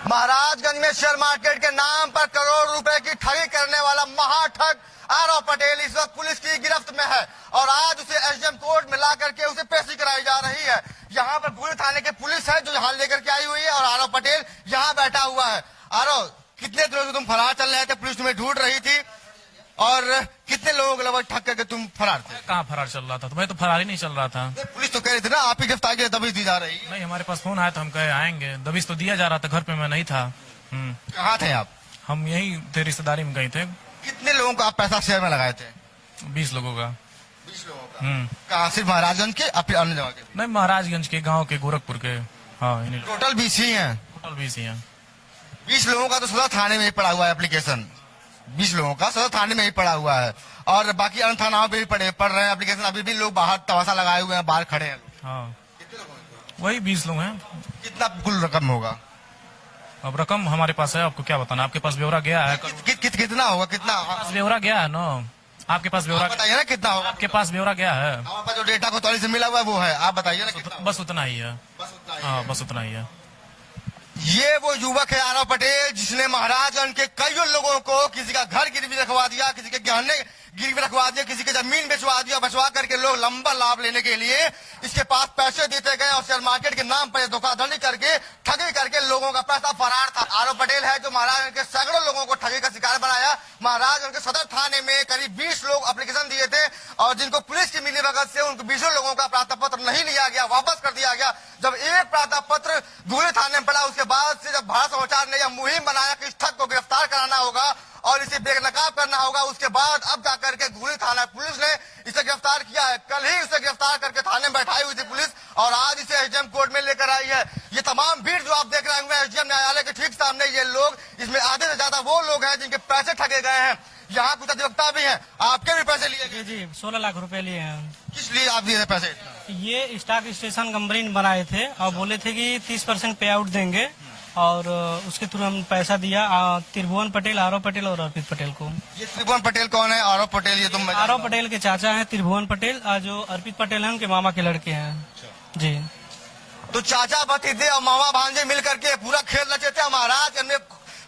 महाराजगंज में share market के नाम पर करोड़ रुपए की ठगी करने वाला महाठग आरव पटेल इस वक्त पुलिस की गिरफ्त में है और आज उसे एसडीएम कोर्ट में ला करके उसे पेशी कराई जा रही है। यहाँ पर गुल थाने के पुलिस है जो यहाँ लेकर के आई हुई है और आरव पटेल यहाँ बैठा हुआ है। आरव, कितने दिनों से तुम फरार चल रहे थे, पुलिस तुम्हें ढूंढ रही थी और कितने लोगों को लगभग ठग करके तुम फरार थे? कहाँ फरार चल रहा था? तुम्हें तो फरार ही नहीं चल रहा था। पुलिस तो कह रही थी ना आप ही गिरफ्तार के लिए दबिश दी जा रही है। नहीं, हमारे पास फोन आया तो हम कहे आएंगे। दबिश तो दिया जा रहा था, घर पे मैं नहीं था। कहाँ थे आप? हम यही थे, रिश्तेदारी में गए थे। कितने लोगों का आप पैसा शेयर में लगाए थे? 20 लोगों का। 20 लोगों का? कहाँ, सिर्फ महाराजगंज के या फिर अन्य जगह के? नहीं, महाराजगंज के, गांव के, गोरखपुर के। हाँ, टोटल 20 ही हैं। टोटल 20 ही हैं। 20 लोगों का तो सदर थाने में ही पड़ा हुआ है एप्लीकेशन। 20 लोगों का सदर थाने में ही पड़ा हुआ है और बाकी अन्य थानाओं पे भी पड़ रहे हैं एप्लीकेशन। अभी भी लोग बाहर तमाशा लगाए हुए हैं, बाहर खड़े हैं। हाँ, वही 20 लोग हैं। कितना कुल रकम होगा? अब रकम हमारे पास है, आपको क्या बताना। आपके पास ब्यौरा गया है? कितना होगा? कितना ब्यौरा गया है ना? आपके पास ब्यौरा बताइए ना कितना होगा? आपके पास ब्यौरा गया है? हमारे पास जो डेटा कोतवाली से मिला हुआ है वो है, आप बताइए ना कितना? बस उतना ही है। हाँ, बस उतना ही है। ये वो युवक है आरव पटेल जिसने महाराजगंज के कई लोगों को, किसी का घर गिरवी रखवा दिया, किसी के गहने गिरवी रखवा दिया, किसी की जमीन बेचवा दिया, बचवा करके लोग लंबा लाभ लेने के लिए इसके पास पैसे देते गए और शेयर मार्केट के नाम पर धोखाधड़ी करके ठगी करके लोगों का पैसा फरार था। आरव पटेल है जो महाराजगंज के सैकड़ों लोगों को ठगी का शिकार बनाया। महाराजगंज के सदर थाने में करीब 20 लोग एप्लीकेशन दिए थे और जिनको पुलिस की मिलीभगत से उनको 20 लोगों का प्रार्थना पत्र नहीं लिया गया, वापस कर दिया गया। जब एक प्रार्थना पत्र गुले थाने में पड़ा उसके बाद से जब भारत समाचार ने यह मुहिम बनाया कि इस ठग को गिरफ्तार कराना होगा और इसे बेनकाब करना होगा, उसके बाद अब जाकर के गुली थाना पुलिस ने इसे गिरफ्तार किया है। कल ही उसे गिरफ्तार करके थाने में बैठाई हुई थी पुलिस और आज इसे एसडीएम कोर्ट में लेकर आई है। ये तमाम भीड़ जो आप देख रहे होंगे एसडीएम न्यायालय के ठीक सामने, ये लोग, इसमें आधे से ज्यादा वो लोग हैं जिनके पैसे ठगे गए हैं। यहाँ कुछ अधिवक्ता भी हैं, आपके भी पैसे लिए गए? जी, 16 लाख रुपए लिए हैं। किस लिए आप दिए थे पैसे? ये स्टॉक स्टेशन कंपनी बनाए थे और बोले थे कि 30% पे आउट देंगे और उसके थ्रू हम पैसा दिया त्रिभुवन पटेल, आरव पटेल और अर्पित पटेल को। ये त्रिभुवन पटेल कौन है? आरव पटेल ये तुम? आरव पटेल के चाचा हैं त्रिभुवन पटेल और जो अर्पित पटेल हैं उनके मामा के लड़के हैं। जी, तो चाचा भतीजे और मामा भांजे मिल करके पूरा खेल रचे थे। महाराज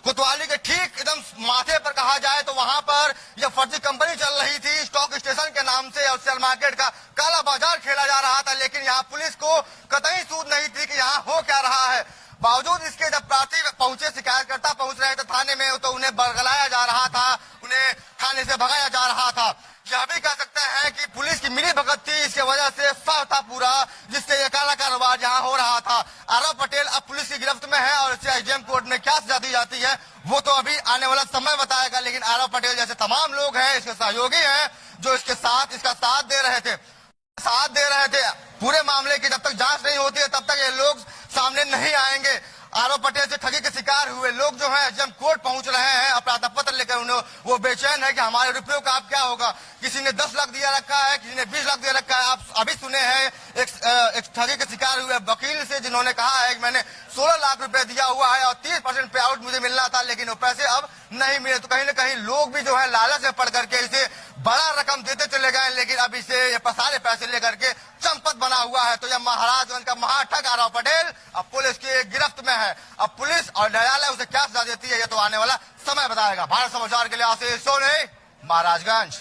कोतवाली के ठीक एकदम माथे पर कहा जाए तो वहां पर यह फर्जी कंपनी चल रही थी स्टॉक स्टेशन के नाम से और शेयर मार्केट का काला बाजार खेला जा रहा था। लेकिन यहाँ पुलिस को कतई सूझ नहीं थी कि यहाँ हो क्या रहा है। बावजूद इसके जब प्रार्थी पहुंचे, शिकायतकर्ता पहुंच रहे थे थाने में तो उन्हें बरगलाया जा रहा था, उन्हें थाने से भगाया जा रहा था। यह भी कह सकते हैं कि पुलिस की मिली भगत थी, इसके वजह से साफ था पूरा, जिससे ये काला कारोबार यहाँ हो रहा था। आरव पटेल अब पुलिस की गिरफ्त में है और इसे एसडीएम कोर्ट में क्या सजा दी जाती है वो तो अभी आने वाला समय बताएगा। लेकिन आरव पटेल जैसे तमाम लोग हैं, इसके सहयोगी हैं जो इसके साथ इसका साथ दे रहे थे पूरे मामले की जब तक जांच नहीं होती है तब तक ये लोग सामने नहीं आएंगे। आरव पटेल से ठगी के शिकार हुए लोग जो हैं एसडीएम कोर्ट पहुंच रहे हैं और प्रार्थना पत्र लेकर उन्हें वो बेचैन है कि हमारे रुपयों का अब क्या होगा। किसी ने 10 लाख दिया रखा है, किसी ने 20 लाख दिया रखा है। आप अभी सुने हैं एक ठगी के शिकार हुए वकील से जिन्होंने कहा है कि मैंने 16 लाख रुपए दिया हुआ है और 30% पे आउट मुझे मिलना था लेकिन वो पैसे अब नहीं मिले। तो कहीं ना कहीं लोग भी जो है लालच में पड़ करके इसे बड़ा रकम देते चले गए लेकिन अब इसे ये सारे पैसे लेकर के चंपत बना हुआ है। तो यह महाराजगंज का महाठग आरव पटेल अब पुलिस की गिरफ्त में है। अब पुलिस और न्यायालय उसे क्या सजा देती है ये तो आने वाला समय बताएगा। भारत समाचार के लिए आशीष सोनी, महाराजगंज।